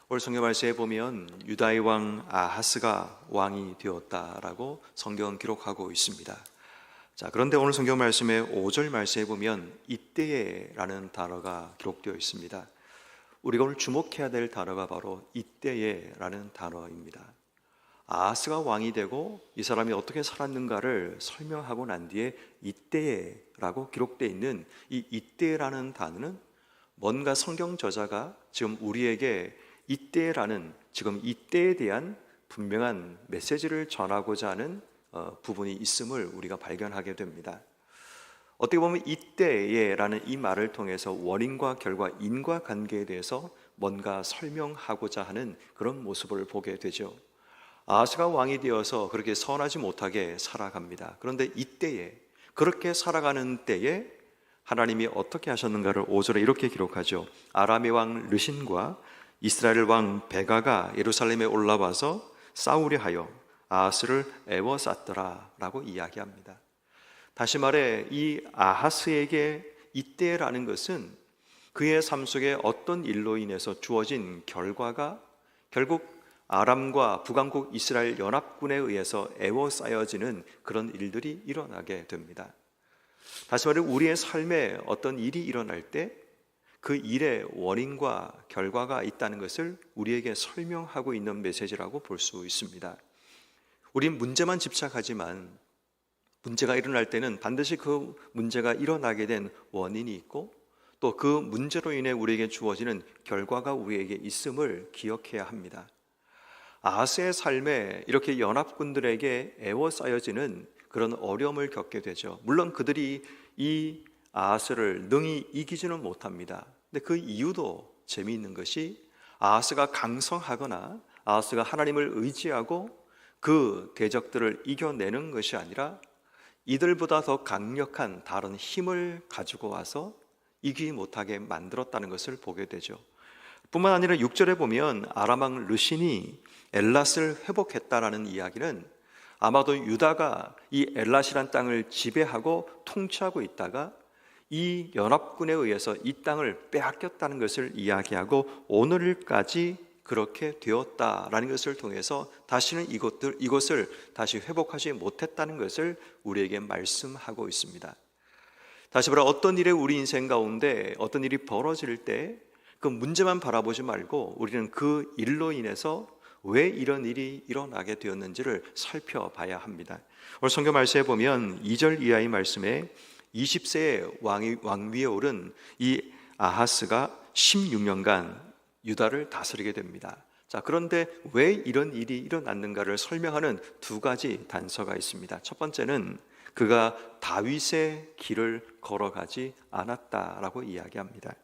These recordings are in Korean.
오늘 성경 말씀에 보면 유다의 왕 아하스가 왕이 되었다라고 성경은 기록하고 있습니다. 자, 그런데 오늘 성경 말씀의 5절 말씀에 보면 이때에라는 단어가 기록되어 있습니다. 우리가 오늘 주목해야 될 단어가 바로 이때에라는 단어입니다. 아하스가 왕이 되고 이 사람이 어떻게 살았는가를 설명하고 난 뒤에 이때에라고 기록되어 있는 이 이때라는 단어는 뭔가 성경 저자가 지금 우리에게 이때라는 지금 이때에 대한 분명한 메시지를 전하고자 하는 부분이 있음을 우리가 발견하게 됩니다. 어떻게 보면 이때에라는 이 말을 통해서 원인과 결과, 인과관계에 대해서 뭔가 설명하고자 하는 그런 모습을 보게 되죠. 아하스가 왕이 되어서 그렇게 선하지 못하게 살아갑니다. 그런데 이때에, 그렇게 살아가는 때에 하나님이 어떻게 하셨는가를 5절에 이렇게 기록하죠. 아람의 왕 르신과 이스라엘 왕 베가가 예루살렘에 올라와서 싸우려 하여 아하스를 애워쌌더라 라고 이야기합니다. 다시 말해 이 아하스에게 이때라는 것은 그의 삶 속에 어떤 일로 인해서 주어진 결과가 결국 아람과 북왕국 이스라엘 연합군에 의해서 애워싸여지는 그런 일들이 일어나게 됩니다. 다시 말해 우리의 삶에 어떤 일이 일어날 때 그 일의 원인과 결과가 있다는 것을 우리에게 설명하고 있는 메시지라고 볼 수 있습니다. 우린 문제만 집착하지만 문제가 일어날 때는 반드시 그 문제가 일어나게 된 원인이 있고 또 그 문제로 인해 우리에게 주어지는 결과가 우리에게 있음을 기억해야 합니다. 아하스의 삶에 이렇게 연합군들에게 애워싸여지는 그런 어려움을 겪게 되죠. 물론 그들이 이 아하스를 능히 이기지는 못합니다. 근데 그 이유도 재미있는 것이 아하스가 강성하거나 아하스가 하나님을 의지하고 그 대적들을 이겨내는 것이 아니라 이들보다 더 강력한 다른 힘을 가지고 와서 이기지 못하게 만들었다는 것을 보게 되죠. 뿐만 아니라 6절에 보면 아람 왕 르신이 엘랏을 회복했다라는 이야기는 아마도 유다가 이 엘랏이란 땅을 지배하고 통치하고 있다가 이 연합군에 의해서 이 땅을 빼앗겼다는 것을 이야기하고 오늘까지 그렇게 되었다라는 것을 통해서 다시는 이것을 다시 회복하지 못했다는 것을 우리에게 말씀하고 있습니다. 다시 말해 어떤 일에 우리 인생 가운데 어떤 일이 벌어질 때 그 문제만 바라보지 말고 우리는 그 일로 인해서 왜 이런 일이 일어나게 되었는지를 살펴봐야 합니다. 오늘 성경 말씀에 보면 2절 이하의 말씀에 20세의 왕위에 오른 이 아하스가 16년간 유다를 다스리게 됩니다. 자, 그런데 왜 이런 일이 일어났는가를 설명하는 두 가지 단서가 있습니다. 첫 번째는 그가 다윗의 길을 걸어가지 않았다라고 이야기합니다.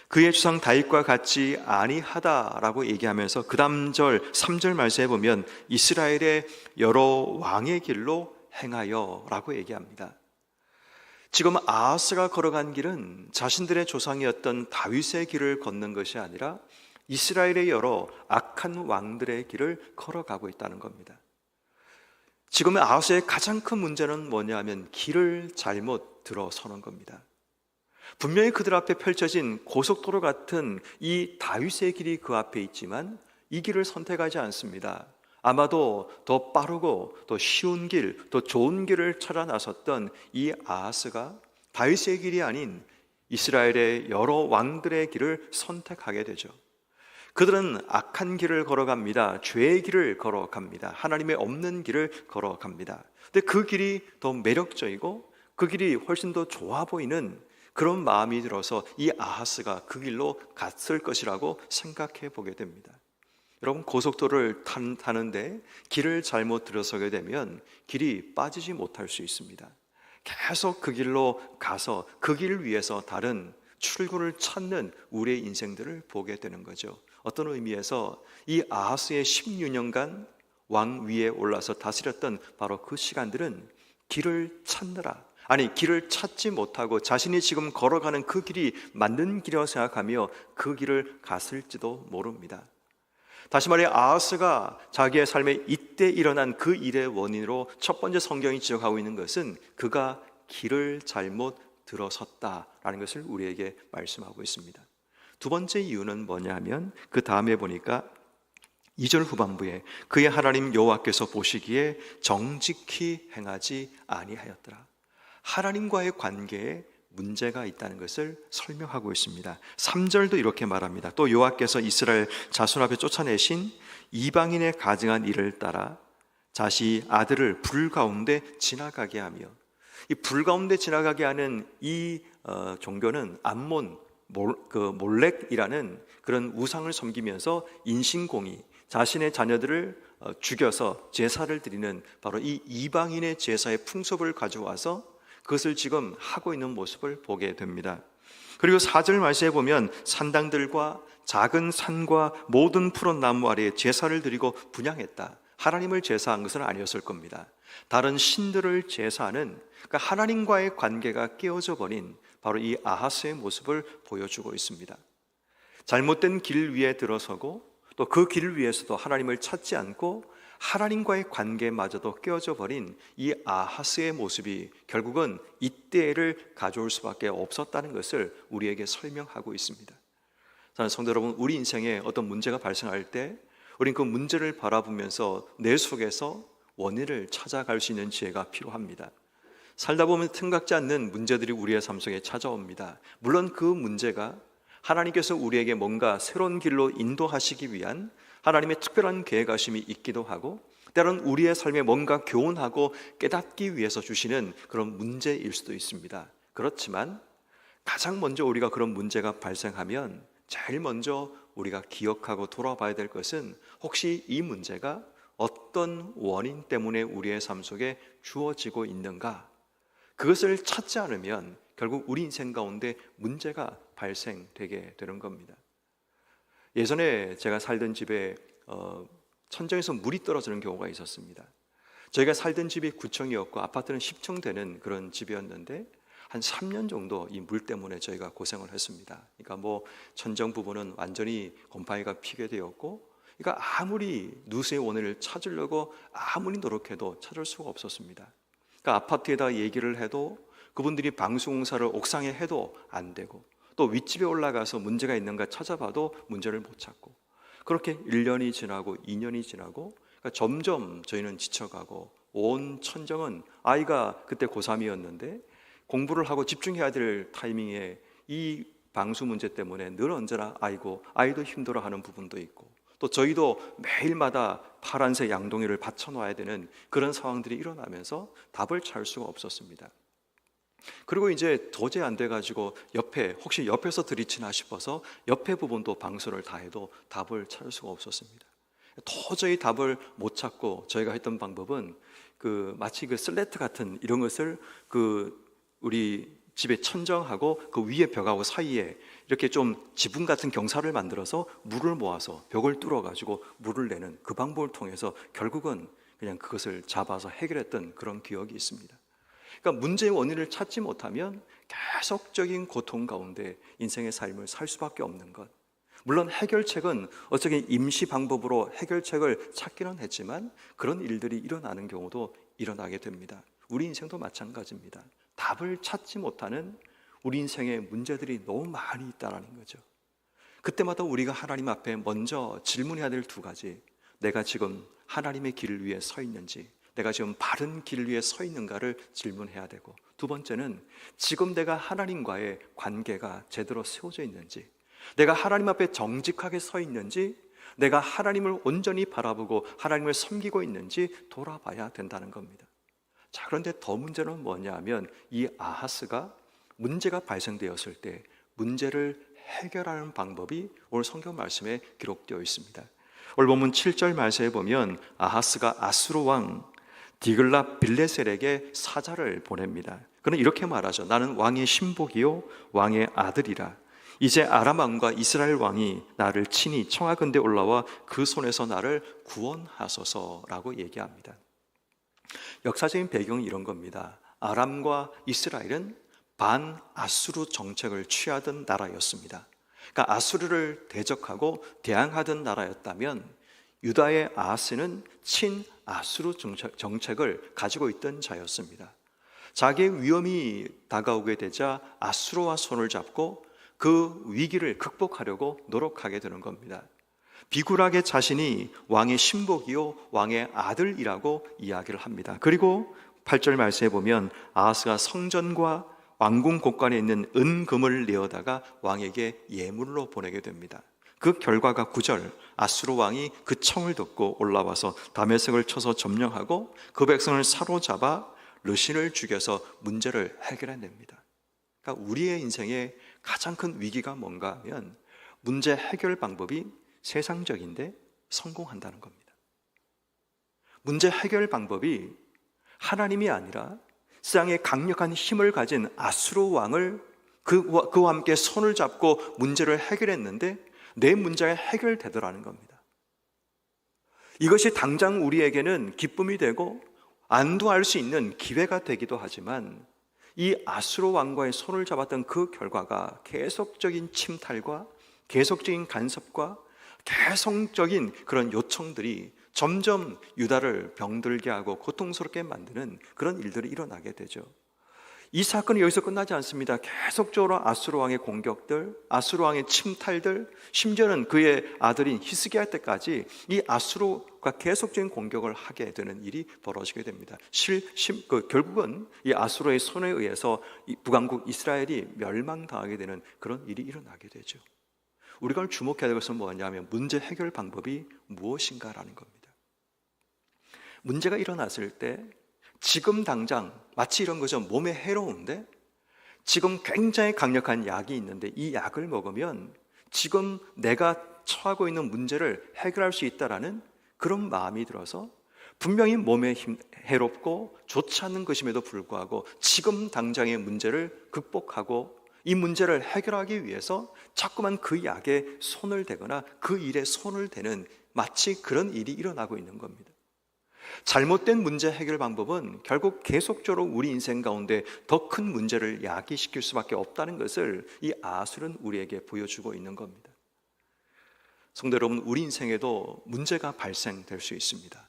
그의 주상 다윗과 같이 아니하다라고 얘기하면서 그 다음 절 3절 말씀에 보면 이스라엘의 여러 왕의 길로 행하여 라고 얘기합니다. 지금 아하스가 걸어간 길은 자신들의 조상이었던 다윗의 길을 걷는 것이 아니라 이스라엘의 여러 악한 왕들의 길을 걸어가고 있다는 겁니다. 지금 아하스의 가장 큰 문제는 뭐냐면 길을 잘못 들어서는 겁니다. 분명히 그들 앞에 펼쳐진 고속도로 같은 이 다윗의 길이 그 앞에 있지만 이 길을 선택하지 않습니다. 아마도 더 빠르고 더 쉬운 길, 더 좋은 길을 찾아 나섰던 이 아하스가 다윗의 길이 아닌 이스라엘의 여러 왕들의 길을 선택하게 되죠. 그들은 악한 길을 걸어갑니다. 죄의 길을 걸어갑니다. 하나님의 없는 길을 걸어갑니다. 근데 그 길이 더 매력적이고 그 길이 훨씬 더 좋아 보이는 그런 마음이 들어서 이 아하스가 그 길로 갔을 것이라고 생각해 보게 됩니다. 여러분, 고속도로를 타는데 길을 잘못 들어서게 되면 길이 빠지지 못할 수 있습니다. 계속 그 길로 가서 그 길을 위해서 다른 출구를 찾는 우리의 인생들을 보게 되는 거죠. 어떤 의미에서 이 아하스의 16년간 왕 위에 올라서 다스렸던 바로 그 시간들은 길을 찾느라, 아니 길을 찾지 못하고 자신이 지금 걸어가는 그 길이 맞는 길이라고 생각하며 그 길을 갔을지도 모릅니다. 다시 말해 아하스가 자기의 삶에 이때 일어난 그 일의 원인으로 첫 번째 성경이 지적하고 있는 것은 그가 길을 잘못 들어섰다라는 것을 우리에게 말씀하고 있습니다. 두 번째 이유는 뭐냐면 그 다음에 보니까 2절 후반부에 그의 하나님 여호와께서 보시기에 정직히 행하지 아니하였더라. 하나님과의 관계에 문제가 있다는 것을 설명하고 있습니다. 3절도 이렇게 말합니다. 또 여호와께서 이스라엘 자손 앞에 쫓아내신 이방인의 가증한 일을 따라 자시 아들을 불 가운데 지나가게 하며, 이 불 가운데 지나가게 하는 이 종교는 암몬 몰렉이라는 그런 우상을 섬기면서 인신공의, 자신의 자녀들을 죽여서 제사를 드리는 바로 이 이방인의 제사의 풍습을 가져와서 그것을 지금 하고 있는 모습을 보게 됩니다. 그리고 4절 말씀에 보면 산당들과 작은 산과 모든 푸른 나무 아래에 제사를 드리고 분향했다. 하나님을 제사한 것은 아니었을 겁니다. 다른 신들을 제사하는, 그러니까 하나님과의 관계가 깨어져 버린 바로 이 아하스의 모습을 보여주고 있습니다. 잘못된 길 위에 들어서고 또 그 길 위에서도 하나님을 찾지 않고 하나님과의 관계마저도 깨어져 버린 이 아하스의 모습이 결국은 이때를 가져올 수밖에 없었다는 것을 우리에게 설명하고 있습니다. 사랑하는 성도 여러분, 우리 인생에 어떤 문제가 발생할 때 우리는 그 문제를 바라보면서 내 속에서 원인을 찾아갈 수 있는 지혜가 필요합니다. 살다 보면 생각지 않는 문제들이 우리의 삶 속에 찾아옵니다. 물론 그 문제가 하나님께서 우리에게 뭔가 새로운 길로 인도하시기 위한 하나님의 특별한 계획하심이 있기도 하고, 때로는 우리의 삶에 뭔가 교훈하고 깨닫기 위해서 주시는 그런 문제일 수도 있습니다. 그렇지만 가장 먼저 우리가 그런 문제가 발생하면 제일 먼저 우리가 기억하고 돌아봐야 될 것은 혹시 이 문제가 어떤 원인 때문에 우리의 삶 속에 주어지고 있는가? 그것을 찾지 않으면 결국 우리 인생 가운데 문제가 발생되게 되는 겁니다. 예전에 제가 살던 집에 천정에서 물이 떨어지는 경우가 있었습니다. 저희가 살던 집이 9층이었고 아파트는 10층 되는 그런 집이었는데 한 3년 정도 이 물 때문에 저희가 고생을 했습니다. 그러니까 뭐 천정 부분은 완전히 곰팡이가 피게 되었고, 그러니까 아무리 누수의 원인을 찾으려고 아무리 노력해도 찾을 수가 없었습니다. 그러니까 아파트에다 얘기를 해도 그분들이 방수공사를 옥상에 해도 안 되고, 또 윗집에 올라가서 문제가 있는가 찾아봐도 문제를 못 찾고, 그렇게 1년이 지나고 2년이 지나고, 그러니까 점점 저희는 지쳐가고, 온 천정은 아이가 그때 고3이었는데 공부를 하고 집중해야 될 타이밍에 이 방수 문제 때문에 늘 언제나 아이도 힘들어하는 부분도 있고, 또 저희도 매일마다 파란색 양동이를 받쳐놔야 되는 그런 상황들이 일어나면서 답을 찾을 수가 없었습니다. 그리고 이제 도저히 안 돼가지고 혹시 옆에서 들이치나 싶어서 옆에 부분도 방수를 다 해도 답을 찾을 수가 없었습니다. 도저히 답을 못 찾고 저희가 했던 방법은 마치 슬레트 같은 이런 것을 우리 집의 천정하고 그 위에 벽하고 사이에 이렇게 좀 지붕 같은 경사를 만들어서 물을 모아서 벽을 뚫어가지고 물을 내는 그 방법을 통해서 결국은 그냥 그것을 잡아서 해결했던 그런 기억이 있습니다. 그러니까 문제의 원인을 찾지 못하면 계속적인 고통 가운데 인생의 삶을 살 수밖에 없는 것. 물론 해결책은 어쩌면 임시 방법으로 해결책을 찾기는 했지만 그런 일들이 일어나는 경우도 일어나게 됩니다. 우리 인생도 마찬가지입니다. 답을 찾지 못하는 우리 인생의 문제들이 너무 많이 있다는 거죠. 그때마다 우리가 하나님 앞에 먼저 질문해야 될 두 가지, 내가 지금 하나님의 길 위에 서 있는지, 내가 지금 바른 길 위에 서 있는가를 질문해야 되고, 두 번째는 지금 내가 하나님과의 관계가 제대로 세워져 있는지, 내가 하나님 앞에 정직하게 서 있는지, 내가 하나님을 온전히 바라보고 하나님을 섬기고 있는지 돌아봐야 된다는 겁니다. 자, 그런데 더 문제는 뭐냐 하면 이 아하스가 문제가 발생되었을 때 문제를 해결하는 방법이 오늘 성경 말씀에 기록되어 있습니다. 오늘 본문 7절 말씀에 보면 아하스가 아수르 왕 디글랏 빌레셀에게 사자를 보냅니다. 그는 이렇게 말하죠. 나는 왕의 신복이요 왕의 아들이라. 이제 아람 왕과 이스라엘 왕이 나를 친히 청하건대 올라와 그 손에서 나를 구원하소서라고 얘기합니다. 역사적인 배경은 이런 겁니다. 아람과 이스라엘은 반아수르 정책을 취하던 나라였습니다. 그러니까 아수르를 대적하고 대항하던 나라였다면 유다의 아하스는 친아수르 정책을 가지고 있던 자였습니다. 자기의 위험이 다가오게 되자 아수르와 손을 잡고 그 위기를 극복하려고 노력하게 되는 겁니다. 비굴하게 자신이 왕의 신복이요 왕의 아들이라고 이야기를 합니다. 그리고 8절 말씀에 보면 아하스가 성전과 왕궁 곳간에 있는 은금을 내어다가 왕에게 예물로 보내게 됩니다. 그 결과가 9절, 아수르 왕이 그 청을 듣고 올라와서 다메섹을 쳐서 점령하고 그 백성을 사로잡아 르신을 죽여서 문제를 해결해냅니다. 그러니까 우리의 인생의 가장 큰 위기가 뭔가 하면 문제 해결 방법이 세상적인데 성공한다는 겁니다. 문제 해결 방법이 하나님이 아니라 세상에 강력한 힘을 가진 아수르 왕을 그와 함께 손을 잡고 문제를 해결했는데 내 문제가 해결되더라는 겁니다. 이것이 당장 우리에게는 기쁨이 되고 안도할 수 있는 기회가 되기도 하지만 이 아수르 왕과의 손을 잡았던 그 결과가 계속적인 침탈과 계속적인 간섭과 계속적인 그런 요청들이 점점 유다를 병들게 하고 고통스럽게 만드는 그런 일들이 일어나게 되죠. 이 사건이 여기서 끝나지 않습니다. 계속적으로 아수르 왕의 공격들, 아수르 왕의 침탈들, 심지어는 그의 아들인 히스기야 때까지 이 아수르가 계속적인 공격을 하게 되는 일이 벌어지게 됩니다. 결국은 이 아수르의 손에 의해서 이 북왕국 이스라엘이 멸망당하게 되는 그런 일이 일어나게 되죠. 우리가 주목해야 될 것은 뭐냐면 문제 해결 방법이 무엇인가라는 겁니다. 문제가 일어났을 때 지금 당장 마치 이런 거죠. 몸에 해로운데 지금 굉장히 강력한 약이 있는데 이 약을 먹으면 지금 내가 처하고 있는 문제를 해결할 수 있다라는 그런 마음이 들어서 분명히 몸에 해롭고 좋지 않은 것임에도 불구하고 지금 당장의 문제를 극복하고 이 문제를 해결하기 위해서 자꾸만 그 약에 손을 대거나 그 일에 손을 대는 마치 그런 일이 일어나고 있는 겁니다. 잘못된 문제 해결 방법은 결국 계속적으로 우리 인생 가운데 더 큰 문제를 야기시킬 수밖에 없다는 것을 이 아수르는 우리에게 보여주고 있는 겁니다. 성도 여러분, 우리 인생에도 문제가 발생될 수 있습니다.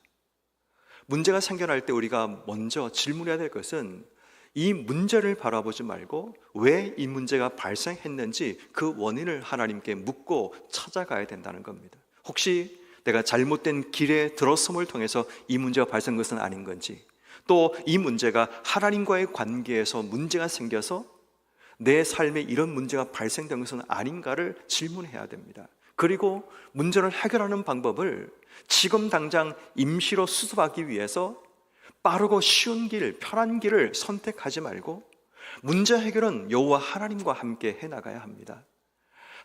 문제가 생겨날 때 우리가 먼저 질문해야 될 것은 이 문제를 바라보지 말고 왜 이 문제가 발생했는지 그 원인을 하나님께 묻고 찾아가야 된다는 겁니다. 혹시 내가 잘못된 길에 들어섬을 통해서 이 문제가 발생한 것은 아닌 건지, 또 이 문제가 하나님과의 관계에서 문제가 생겨서 내 삶에 이런 문제가 발생된 것은 아닌가를 질문해야 됩니다. 그리고 문제를 해결하는 방법을 지금 당장 임시로 수습하기 위해서 빠르고 쉬운 길, 편한 길을 선택하지 말고 문제 해결은 여호와 하나님과 함께 해나가야 합니다.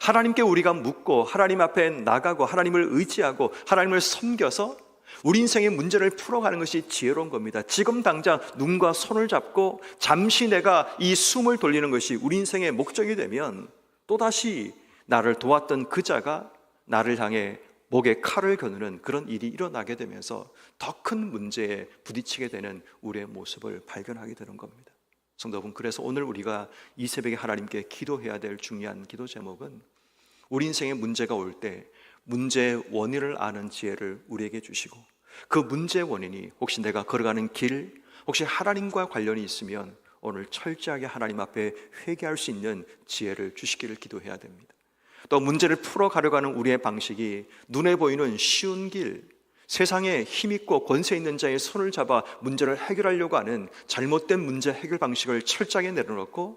하나님께 우리가 묻고 하나님 앞에 나가고 하나님을 의지하고 하나님을 섬겨서 우리 인생의 문제를 풀어가는 것이 지혜로운 겁니다. 지금 당장 눈과 손을 잡고 잠시 내가 이 숨을 돌리는 것이 우리 인생의 목적이 되면 또다시 나를 도왔던 그 자가 나를 향해 목에 칼을 겨누는 그런 일이 일어나게 되면서 더 큰 문제에 부딪히게 되는 우리의 모습을 발견하게 되는 겁니다. 성도 여러분, 그래서 오늘 우리가 이 새벽에 하나님께 기도해야 될 중요한 기도 제목은 우리 인생에 문제가 올 때 문제의 원인을 아는 지혜를 우리에게 주시고 그 문제의 원인이 혹시 내가 걸어가는 길, 혹시 하나님과 관련이 있으면 오늘 철저하게 하나님 앞에 회개할 수 있는 지혜를 주시기를 기도해야 됩니다. 또 문제를 풀어가려고 하는 우리의 방식이 눈에 보이는 쉬운 길, 세상에 힘있고 권세 있는 자의 손을 잡아 문제를 해결하려고 하는 잘못된 문제 해결 방식을 철저하게 내려놓고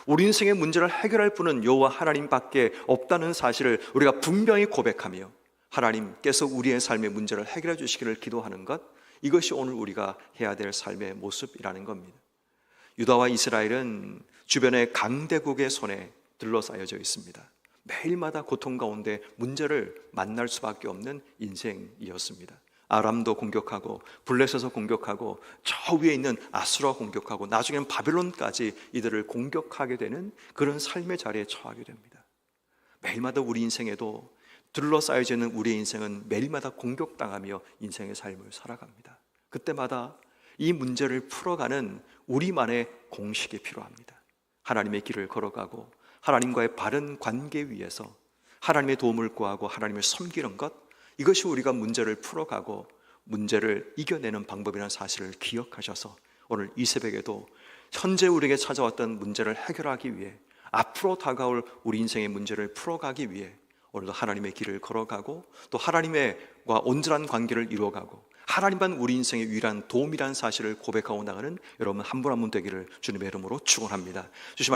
우리 인생의 문제를 해결할 분은 여호와 하나님밖에 없다는 사실을 우리가 분명히 고백하며 하나님께서 우리의 삶의 문제를 해결해 주시기를 기도하는 것, 이것이 오늘 우리가 해야 될 삶의 모습이라는 겁니다. 유다와 이스라엘은 주변의 강대국의 손에 둘러싸여져 있습니다. 매일마다 고통 가운데 문제를 만날 수밖에 없는 인생이었습니다. 아람도 공격하고 블레셋에서 공격하고 저 위에 있는 아수르가 공격하고 나중에는 바벨론까지 이들을 공격하게 되는 그런 삶의 자리에 처하게 됩니다. 매일마다 우리 인생에도 둘러싸여져 있는 우리의 인생은 매일마다 공격당하며 인생의 삶을 살아갑니다. 그때마다 이 문제를 풀어가는 우리만의 공식이 필요합니다. 하나님의 길을 걸어가고 하나님과의 바른 관계 위에서 하나님의 도움을 구하고 하나님을 섬기는 것, 이것이 우리가 문제를 풀어가고 문제를 이겨내는 방법이라는 사실을 기억하셔서 오늘 이 새벽에도 현재 우리에게 찾아왔던 문제를 해결하기 위해 앞으로 다가올 우리 인생의 문제를 풀어가기 위해 오늘도 하나님의 길을 걸어가고 또 하나님과 온전한 관계를 이루어가고 하나님만 우리 인생의 유일한 도움이라는 사실을 고백하고 나가는 여러분 한 분 한 분 되기를 주님의 이름으로 축원합니다. 주신